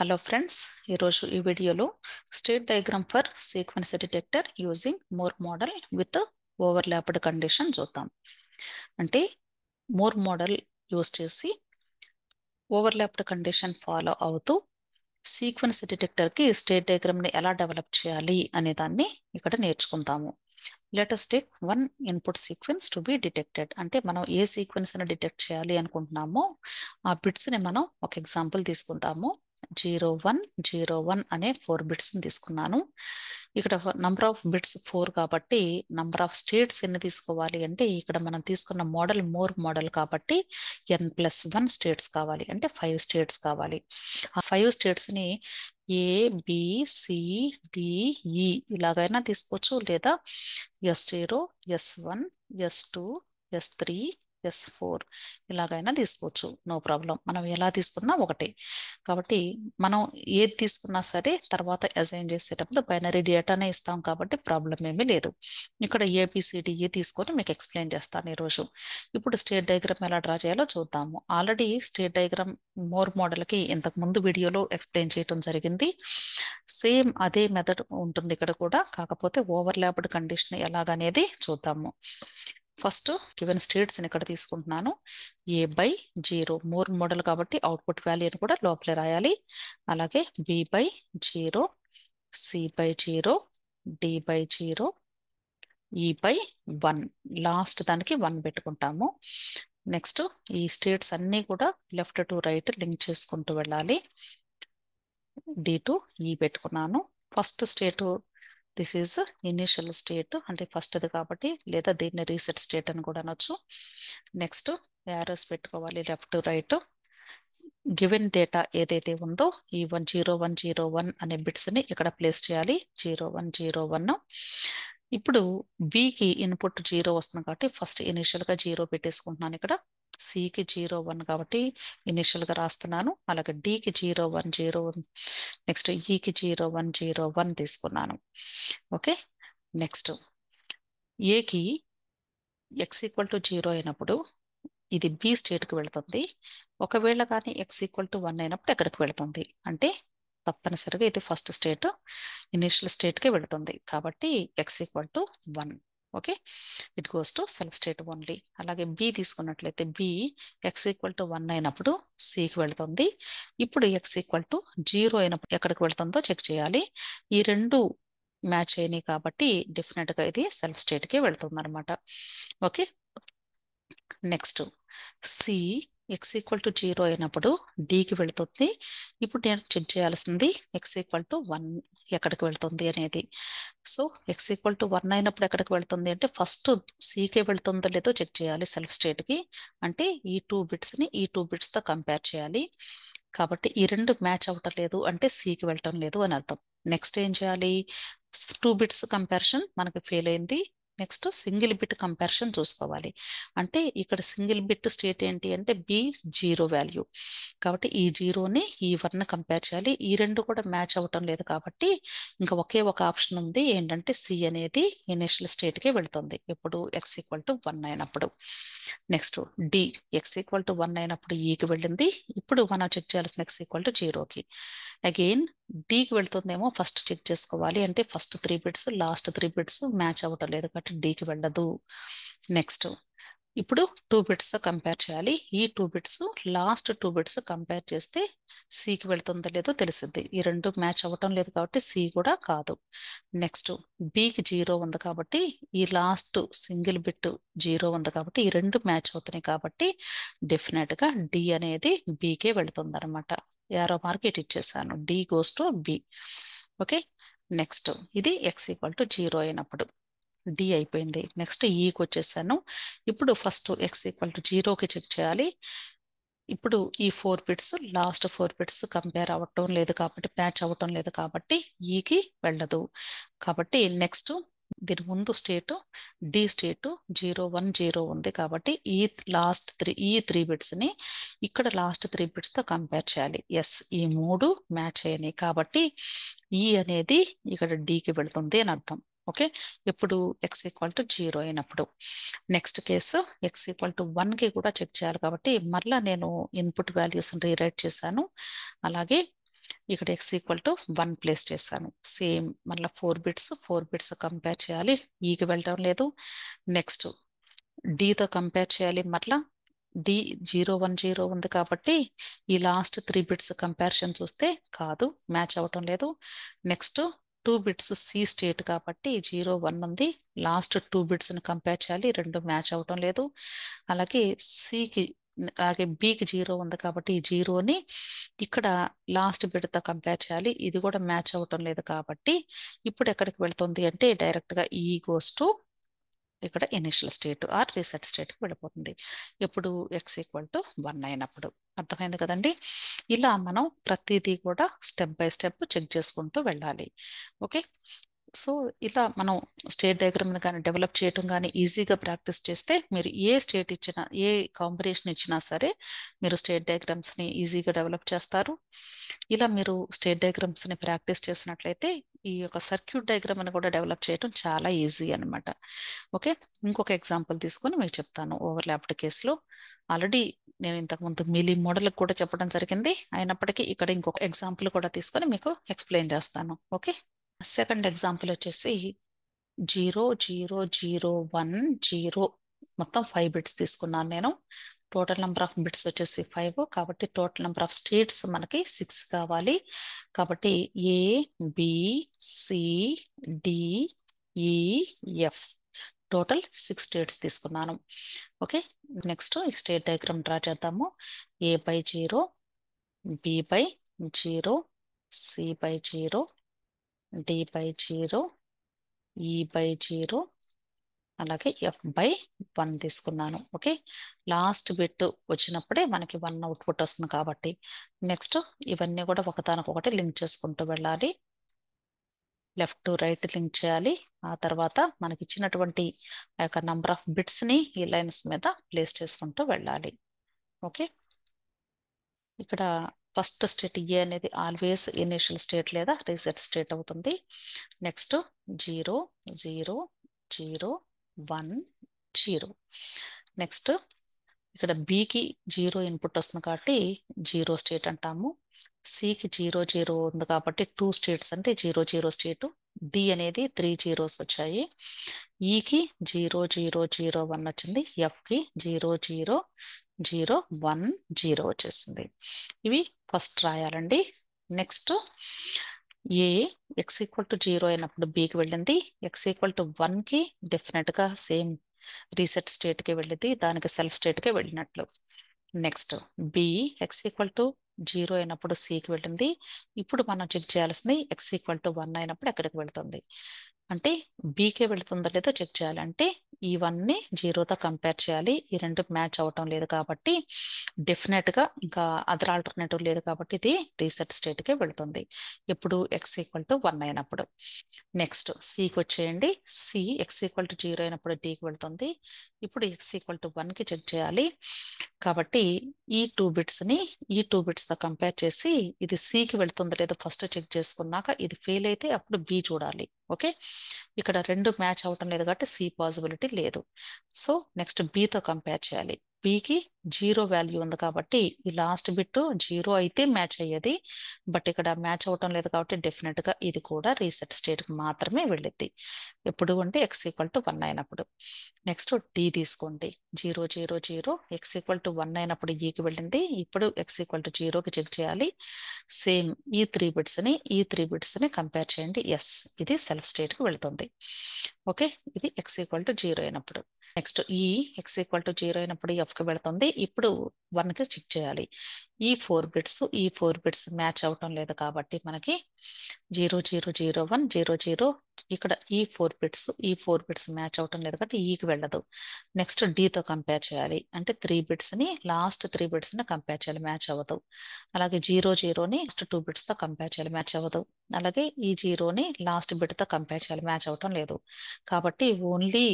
Hello friends, ఈరోజు ఈ వీడియోలో state diagram for sequence detector using more model with overlapped condition చూద్దాం. అంటే మోర్ మోడల్ యూజ్ చేసి ఓవర్లాప్డ్ కండిషన్ ఫాలో అవుతూ సీక్వెన్స్ డిటెక్టర్కి స్టేట్ డయాగ్రామ్ని ఎలా డెవలప్ చేయాలి అనే దాన్ని ఇక్కడ నేర్చుకుందాము. Let us take one input sequence to be detected. అంటే మనం ఏ సీక్వెన్స్ ని డిటెక్ట్ చేయాలి అనుకుంటున్నామో ఆ బిట్స్ ని మనం ఒక ఎగ్జాంపుల్ తీసుకుంటాము. 0101 అనే 4 బిట్స్ తీసుకున్నాను. ఇక్కడ నంబర్ ఆఫ్ బిట్స్ 4 కాబట్టి నంబర్ ఆఫ్ స్టేట్స్ ఎన్ని తీసుకోవాలి అంటే ఇక్కడ మనం తీసుకున్న మోడల్ మోర్ మోడల్ కాబట్టి n+1 స్టేట్స్ కావాలి, అంటే 5 స్టేట్స్ కావాలి. ఆ 5 స్టేట్స్ ని ABCDE ఇలాగైనా తీసుకోవచ్చు, లేదా S0 S1 S2 S3 S4 ఇలాగైనా తీసుకోవచ్చు. నో ప్రాబ్లం, మనం ఎలా తీసుకున్నా ఒకటే. కాబట్టి మనం ఏది తీసుకున్నా సరే తర్వాత అసైన్ చేసేటప్పుడు బైనరీ డేటానే ఇస్తాం కాబట్టి ప్రాబ్లం ఏమీ లేదు. ఇక్కడ ABCDE తీసుకొని మీకు ఎక్స్ప్లెయిన్ చేస్తాను ఈరోజు. ఇప్పుడు స్టేట్ డయాగ్రామ్ ఎలా డ్రా చేయాలో చూద్దాము. ఆల్రెడీ స్టేట్ డయాగ్రామ్ మోర్ మోడల్కి ఇంతకు ముందు వీడియోలో ఎక్స్ప్లెయిన్ చేయడం జరిగింది. సేమ్ అదే మెథడ్ ఉంటుంది ఇక్కడ కూడా, కాకపోతే ఓవర్లాప్డ్ కండిషన్ ఎలాగనేది చూద్దాము. ఫస్ట్ గివెన్ స్టేట్స్ ఇక్కడ తీసుకుంటున్నాను. A/0 మోర్ మోడల్ కాబట్టి అవుట్పుట్ వాల్యూని కూడా లోపలే రాయాలి. అలాగే B/0 C/0 D/0 E/1 last దానికి 1 పెట్టుకుంటాము. నెక్స్ట్ ఈ స్టేట్స్ అన్ని కూడా లెఫ్ట్ టు రైట్ లింక్ చేసుకుంటూ వెళ్ళాలి. D టు E పెట్టుకున్నాను. First state this is initial state, అంటే ఫస్ట్ది కాబట్టి, లేదా దీన్ని రీసెట్ స్టేట్ అని కూడా అనొచ్చు. నెక్స్ట్ యారోస్ పెట్టుకోవాలి left to right. Given data ఏదైతే ఉందో ఈ 0101 అనే బిట్స్ ని ఇక్కడ ప్లేస్ చేయాలి. 0101. ఇప్పుడు బికి ఇన్పుట్ 0 వస్తుంది కాబట్టి ఫస్ట్ ఇనిషియల్ గా 0 పెట్టేసుకుంటున్నాను. ఇక్కడ సికి 01 కాబట్టి ఇనిషియల్ గా రాస్తున్నాను. అలాగే డికి 0101, నెక్స్ట్ ఈకి 0101 తీసుకున్నాను. ఓకే, నెక్స్ట్ ఏకి x=0 అయినప్పుడు ఇది బి స్టేట్కి వెళుతుంది. ఒకవేళ కానీ x=1 అయినప్పుడు ఎక్కడికి వెళుతుంది అంటే తప్పనిసరిగా ఇది ఫస్ట్ స్టేట్ ఇనిషియల్ స్టేట్కి వెళుతుంది కాబట్టి x=1. Okay, it goes to self state only. అలాగే బి తీసుకున్నట్లయితే బి x=1 అయినప్పుడు సికి వెళుతుంది. ఇప్పుడు x=0 అయినప్పుడు ఎక్కడికి వెళుతుందో చెక్ చేయాలి. ఈ రెండు మ్యాచ్ అయినాయి కాబట్టి డెఫినెట్ గా ఇది సెల్ఫ్ స్టేట్ కి వెళ్తుంది అనమాట. ఓకే, నెక్స్ట్ సి x=0 అయినప్పుడు డికి వెళుతుంది. ఇప్పుడు నేను చెక్ చేయాల్సింది x=1 ఎక్కడికి వెళ్తుంది అనేది. సో x=1 అయినప్పుడు ఎక్కడికి వెళ్తుంది అంటే ఫస్ట్ సికే వెళ్తుందో లేదో చెక్ చేయాలి సెల్ఫ్ స్టేట్ కి. అంటే ఈ 2 బిట్స్ ని ఈ 2 బిట్స్ తో కంపేర్ చేయాలి. కాబట్టి ఈ రెండు మ్యాచ్ అవ్వటం లేదు అంటే సికి వెళ్ళటం లేదు అని అర్థం. నెక్స్ట్ ఏం చేయాలి? 2 బిట్స్ కంపారిజన్ మనకి ఫెయిల్ అయింది. నెక్స్ట్ సింగిల్ బిట్ కంపారిజన్ చూసుకోవాలి. అంటే ఇక్కడ సింగిల్ బిట్ స్టేట్ ఏంటి అంటే B0 వాల్యూ కాబట్టి ఈ 0ని ఈ 1 కంపేర్ చేయాలి. ఈ రెండు కూడా మ్యాచ్ అవ్వటం లేదు కాబట్టి ఇంకా ఒకే ఒక ఆప్షన్ ఉంది, ఏంటంటే సి అనేది ఇనిషియల్ స్టేట్కి వెళ్తుంది ఎప్పుడు x=1 అయినప్పుడు. నెక్స్ట్ డి x=1 అయినప్పుడు ఈకి వెళ్ళింది. ఇప్పుడు మనం చెక్ చేయాల్సిన x=0కి. అగైన్ డికి వెళ్తుందేమో ఫస్ట్ చెక్ చేసుకోవాలి. అంటే first 3 bits last 3 bits match అవ్వటం లేదు కాబట్టి డికి వెళ్ళదు. నెక్స్ట్ ఇప్పుడు 2 బిట్స్ కంపేర్ చేయాలి. ఈ 2 బిట్స్ లాస్ట్ 2 బిట్స్ కంపేర్ చేస్తే సికి వెళ్తుందో లేదో తెలిసింది. ఈ రెండు మ్యాచ్ అవ్వటం లేదు కాబట్టి సి కూడా కాదు. నెక్స్ట్ బికి 0 ఉంది కాబట్టి ఈ లాస్ట్ సింగిల్ బిట్ 0 ఉంది కాబట్టి ఈ రెండు మ్యాచ్ అవుతున్నాయి కాబట్టి డెఫినెట్ గా డి అనేది బికే వెళుతుంది అనమాట. యారో మార్క్ ఇటు ఇచ్చేసాను, D goes to B. Okay, next ఇది x=0 అయినప్పుడు డి అయిపోయింది. నెక్స్ట్ ఈకి వచ్చేసాను. ఇప్పుడు ఫస్ట్ x=0కి చెక్ చేయాలి. ఇప్పుడు ఈ 4 బిట్స్ లాస్ట్ 4 బిట్స్ కంపేర్ అవ్వటం లేదు కాబట్టి మ్యాచ్ అవ్వటం లేదు కాబట్టి ఈకి వెళ్ళదు. కాబట్టి నెక్స్ట్ దీని ముందు స్టేట్ డి స్టేట్ 0110 ఉంది కాబట్టి ఈ లాస్ట్ 3 బిట్స్ ని ఇక్కడ లాస్ట్ 3 బిట్స్ తో కంపేర్ చేయాలి. ఎస్, ఈ 3 మ్యాచ్ అయినాయి కాబట్టి ఈ అనేది ఇక్కడ డికి వెళ్తుంది అని అర్థం. ఓకే, ఇప్పుడు x=0 అయినప్పుడు నెక్స్ట్ కేసు x=1 కి కూడా చెక్ చేయాలి కాబట్టి మరలా నేను ఇన్పుట్ వాల్యూస్ రీరైట్ చేశాను. అలాగే ఇక్కడ ఎక్స్ ఈక్వల్ టు 1 ప్లేస్ చేస్తాను. సేమ్ మళ్ళీ 4 బిట్స్ కంపేర్ చేయాలి. ఈకి వెళ్ళటం లేదు. నెక్స్ట్ డితో కంపేర్ చేయాలి. మరలా డి 0 1 0 ఉంది కాబట్టి ఈ లాస్ట్ 3 బిట్స్ కంపారిజన్ చూస్తే కాదు, మ్యాచ్ అవటం లేదు. నెక్స్ట్ 2 బిట్స్ సి స్టేట్ కాబట్టి 0 1 ఉంది. లాస్ట్ 2 బిట్స్ని కంపేర్ చేయాలి, రెండు మ్యాచ్ అవటం లేదు. అలాగే సికి అలాగే బికి 0 ఉంది కాబట్టి ఈ 0ని ఇక్కడ లాస్ట్ బిట్తో కంపేర్ చేయాలి, ఇది కూడా మ్యాచ్ అవటం లేదు. కాబట్టి ఇప్పుడు ఎక్కడికి వెళ్తుంది అంటే డైరెక్ట్గా ఈ గోస్ టు ఇక్కడ ఇనిషియల్ స్టేట్ ఆర్ రీసెట్ స్టేట్కి వెళ్ళిపోతుంది. ఎప్పుడు ఎక్స్ ఈక్వల్ టు 1 అయినప్పుడు. అర్థమైంది కదండి. ఇలా మనం ప్రతిదీ కూడా స్టెప్ బై స్టెప్ చెక్ చేసుకుంటూ వెళ్ళాలి. ఓకే, సో ఇలా మనం స్టేట్ డయాగ్రామ్ని కానీ డెవలప్ చేయటం కానీ ఈజీగా ప్రాక్టీస్ చేస్తే మీరు ఏ స్టేట్ ఇచ్చినా, ఏ కాంబినేషన్ ఇచ్చినా సరే మీరు స్టేట్ డయాగ్రామ్స్ని ఈజీగా డెవలప్ చేస్తారు. ఇలా మీరు స్టేట్ డయాగ్రామ్స్ని ప్రాక్టీస్ చేసినట్లయితే ఈ యొక్క సర్క్యూట్ డయాగ్రామ్ అని కూడా డెవలప్ చేయడం చాలా ఈజీ అనమాట. ఓకే, ఇంకొక ఎగ్జాంపుల్ తీసుకొని మీకు చెప్తాను. ఓవర్లాప్డ్ కేసులో ఆల్రెడీ నేను ఇంతకుముందు మిలీ మోడల్ కూడా చెప్పడం జరిగింది, అయినప్పటికీ ఇక్కడ ఇంకొక ఎగ్జాంపుల్ కూడా తీసుకొని మీకు ఎక్స్ప్లెయిన్ చేస్తాను. ఓకే, సెకండ్ ఎగ్జాంపుల్ వచ్చేసి 0 0 0 1 0 మొత్తం 5 బిట్స్ తీసుకున్నాను నేను. టోటల్ నెంబర్ ఆఫ్ బిట్స్ వచ్చేసి 5 కాబట్టి టోటల్ నెంబర్ ఆఫ్ స్టేట్స్ మనకి 6 కావాలి. కాబట్టి A B C D E F total 6 states తీసుకున్నాను. Okay, next state diagram draw చేద్దాము. A by 0, B by 0, C by 0, D by 0, E by 0, అలాగే F by 1 తీసుకున్నాను. Okay, last bit వచ్చినప్పుడే మనకి 1 output వస్తుంది కాబట్టి నెక్స్ట్ ఇవన్నీ కూడా ఒకదానికొకటి లింక్ చేసుకుంటూ వెళ్ళాలి. లెఫ్ట్ టు రైట్ లింక్ చేయాలి. ఆ తర్వాత మనకి ఇచ్చినటువంటి ఆ యొక్క నంబర్ ఆఫ్ బిట్స్ని ఈ లైన్స్ మీద ప్లేస్ చేసుకుంటూ వెళ్ళాలి. ఓకే, ఇక్కడ ఫస్ట్ స్టేట్ ఏ అనేది ఆల్వేస్ ఇనిషియల్ స్టేట్ లేదా రీసెట్ స్టేట్ అవుతుంది. నెక్స్ట్ 0 0 0 1 0. నెక్స్ట్ ఇక్కడ బికి 0 ఇన్పుట్ వస్తుంది కాబట్టి 0 స్టేట్ అంటాము. సికి 0 0 ఉంది కాబట్టి 2 స్టేట్స్ అంటే 0 0 స్టేట్. డి అనేది 3 జీరోస్ వచ్చాయి. ఈకి 0 0 0 1 వచ్చింది. ఎఫ్కి 0 0 0 1 0 వచ్చేసింది. ఇవి ఫస్ట్ రాయాలండి. Next A X equal to 0 అయినప్పుడు బికి వెళ్ళింది, ఎక్స్ ఈక్వల్ టు 1కి డెఫినెట్గా సేమ్ రీసెట్ స్టేట్కి వెళ్ళింది, దానికి సెల్ఫ్ స్టేట్కి వెళ్ళినట్లు. Next B X equal to 0 అయినప్పుడు సికి వెళ్ళింది. ఇప్పుడు మనం చెక్ చేయాల్సింది ఎక్స్ ఈక్వల్ టు 1 అయినప్పుడు ఎక్కడికి వెళ్తుంది అంటే బీకే వెళుతుందో లేదో చెక్ చేయాలి. అంటే ఈ 1ని 0తో కంపేర్ చేయాలి. ఈ రెండు మ్యాచ్ అవటం లేదు కాబట్టి డెఫినెట్గా ఇంకా అదర్ ఆల్టర్నేటివ్ లేదు కాబట్టి ఇది రీసెట్ స్టేట్కే వెళుతుంది ఎప్పుడు ఎక్స్ ఈక్వల్ టు 1 అయినప్పుడు. నెక్స్ట్ సికి వచ్చేయండి. సి ఎక్స్ ఈక్వల్ టు 0 అయినప్పుడు డికి వెళ్తుంది. ఇప్పుడు ఎక్స్ ఈక్వల్ టు 1కి చెక్ చేయాలి కాబట్టి ఈ 2 బిట్స్ని ఈ 2 బిట్స్తో కంపేర్ చేసి ఇది సికి వెళ్తుందో లేదో ఫస్ట్ చెక్ చేసుకున్నాక ఇది ఫెయిల్ అయితే అప్పుడు బి చూడాలి. ఓకే, ఇక్కడ రెండు మ్యాచ్ అవటం లేదు కాబట్టి సి పాసిబిలిటీ లేదు. సో నెక్స్ట్ బితో కంపేర్ చేయాలి. బికి 0 వాల్యూ ఉంది కాబట్టి ఈ లాస్ట్ బిట్ 0 అయితే మ్యాచ్ అయ్యేది, బట్ ఇక్కడ మ్యాచ్ అవటం లేదు కాబట్టి డెఫినెట్గా ఇది కూడా రీసెట్ స్టేట్కి మాత్రమే వెళ్ళిద్ది ఎప్పుడు అంటే ఎక్స్ ఈక్వల్ టు 1 అయినప్పుడు. నెక్స్ట్ డి తీసుకోండి. 0 0 0 ఎక్స్ ఈక్వల్ టు 1 అయినప్పుడు ఈకి వెళ్ళింది. ఇప్పుడు ఎక్స్ ఈక్వల్ టు 0కి చెక్ చేయాలి. సేమ్ ఈ 3 బిట్స్ని కంపేర్ చేయండి. ఎస్, ఇది సెల్ఫ్ స్టేట్కి వెళుతుంది. ఓకే, ఇది ఎక్స్ ఈక్వల్ టు 0 అయినప్పుడు. నెక్స్ట్ ఈ ఎక్స్ ఈక్వల్ టు 0 అయినప్పుడు ఎఫ్కి వెళుతుంది. ఇప్పుడు 1కి చెక్ చేయాలి. ఈ 4 బిట్స్ మ్యాచ్ అవటం లేదు కాబట్టి మనకి 0 0 0 1 0 0 ఇక్కడ ఈ 4 బిట్స్ మ్యాచ్ అవటం లేదు కాబట్టి ఈకి వెళ్ళదు. నెక్స్ట్ డితో కంపేర్ చేయాలి. అంటే లాస్ట్ 3 బిట్స్ని కంపేర్ చేయాలి, మ్యాచ్ అవ్వదు. అలాగే 0 0ని నెక్స్ట్ 2 బిట్స్తో కంపేర్ చేయాలి, మ్యాచ్ అవ్వదు. అలాగే ఈ 0ని లాస్ట్ బిట్తో కంపేర్ చేయాలి, మ్యాచ్ అవటం లేదు. కాబట్టి ఓన్లీ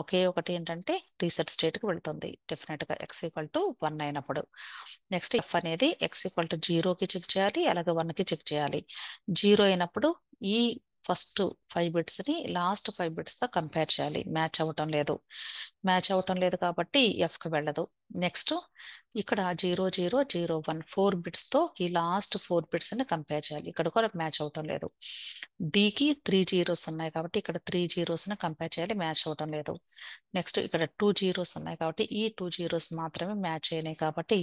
ఒకే ఒకటి ఏంటంటే రీసెట్ స్టేట్కి వెళ్తుంది డెఫినెట్గా ఎక్స్ ఈక్వల్ టు 1 అయినప్పుడు. నెక్స్ట్ ఎఫ్ అనేది ఎక్స్ ఈక్వల్ టు 0కి చెక్ చేయాలి, అలాగే 1కి చెక్ చేయాలి. 0 అయినప్పుడు ఈ ఫస్ట్ 5 బిట్స్ని లాస్ట్ 5 బిట్స్తో కంపేర్ చేయాలి. మ్యాచ్ అవ్వటం లేదు కాబట్టి ఎఫ్కి వెళ్ళదు. నెక్స్ట్ ఇక్కడ 0 0 0 1 4 బిట్స్తో ఈ లాస్ట్ 4 బిట్స్ని కంపేర్ చేయాలి. ఇక్కడ కూడా మ్యాచ్ అవ్వటం లేదు. డికి 3 జీరోస్ ఉన్నాయి కాబట్టి ఇక్కడ 3 జీరోస్ని కంపేర్ చేయాలి, మ్యాచ్ అవ్వటం లేదు. నెక్స్ట్ ఇక్కడ 2 జీరోస్ ఉన్నాయి కాబట్టి ఈ 2 జీరోస్ మాత్రమే మ్యాచ్ అయినాయి కాబట్టి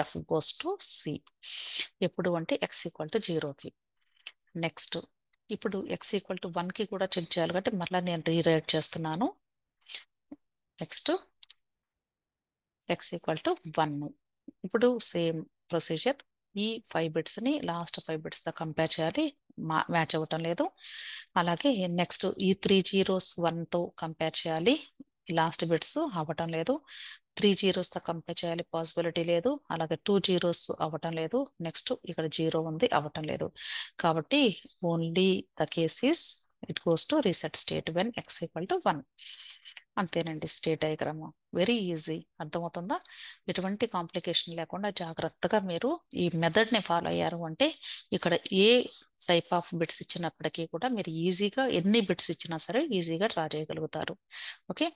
ఎఫ్ గోస్ టు సి. ఎప్పుడు అంటే x ఈక్వల్ టు 0కి. నెక్స్ట్ ఇప్పుడు x ఈక్వల్ టు 1కి కూడా చెక్ చేయాలి కాబట్టి మళ్ళీ నేను రీరైట్ చేస్తున్నాను. Next x equal to 1. ఇప్పుడు సేమ్ ప్రొసీజర్. ఈ 5 బిట్స్ని లాస్ట్ 5 బిట్స్తో కంపేర్ చేయాలి, మ్యాచ్ అవ్వటం లేదు. అలాగే నెక్స్ట్ ఈ 3 జీరోస్ 1తో కంపేర్ చేయాలి, లాస్ట్ బిట్స్ అవ్వటం లేదు. 3 జీరోస్తో కంపేర్ చేయాలి, పాసిబిలిటీ లేదు. అలాగే 2 జీరోస్ అవ్వటం లేదు. నెక్స్ట్ ఇక్కడ 0 ఉంది, అవ్వటం లేదు. కాబట్టి only the case is it goes to reset state when x equal to 1. అంతేనండి స్టేట్ డయాగ్రామ్. Very easy. అర్థమవుతుందా? ఎటువంటి కాంప్లికేషన్ లేకుండా జాగ్రత్తగా మీరు ఈ మెథడ్ని ఫాలో అయ్యారు అంటే ఇక్కడ ఏ టైప్ ఆఫ్ బిట్స్ ఇచ్చినప్పటికీ కూడా మీరు ఈజీగా ఎన్ని బిట్స్ ఇచ్చినా సరే ఈజీగా డ్రా చేయగలుగుతారు. ఓకే,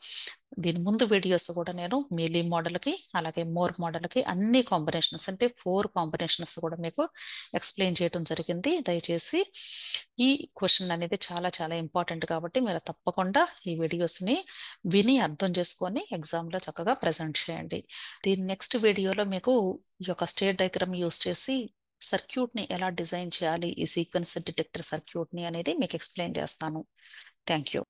దీని ముందు వీడియోస్ కూడా నేను మీలీ మోడల్కి అలాగే మోర్ మోడల్కి అన్ని కాంబినేషన్స్ అంటే 4 కాంబినేషన్స్ కూడా మీకు ఎక్స్ప్లెయిన్ చేయడం జరిగింది. దయచేసి ఈ క్వశ్చన్ అనేది చాలా చాలా ఇంపార్టెంట్ కాబట్టి మీరు తప్పకుండా ఈ వీడియోస్ని విని అర్థం చేసుకొని ఎగ్జామ్లో చక్కగా ప్రజెంట్ చేయండి. దీని నెక్స్ట్ వీడియోలో మీకు ఈ యొక్క స్టేట్ డయాగ్రామ్ యూస్ చేసి సర్క్యూట్ని ఎలా డిజైన్ చేయాలి, ఈ సీక్వెన్స్ డిటెక్టర్ సర్క్యూట్ని అనేది మీకు ఎక్స్ప్లెయిన్ చేస్తాను. Thank you.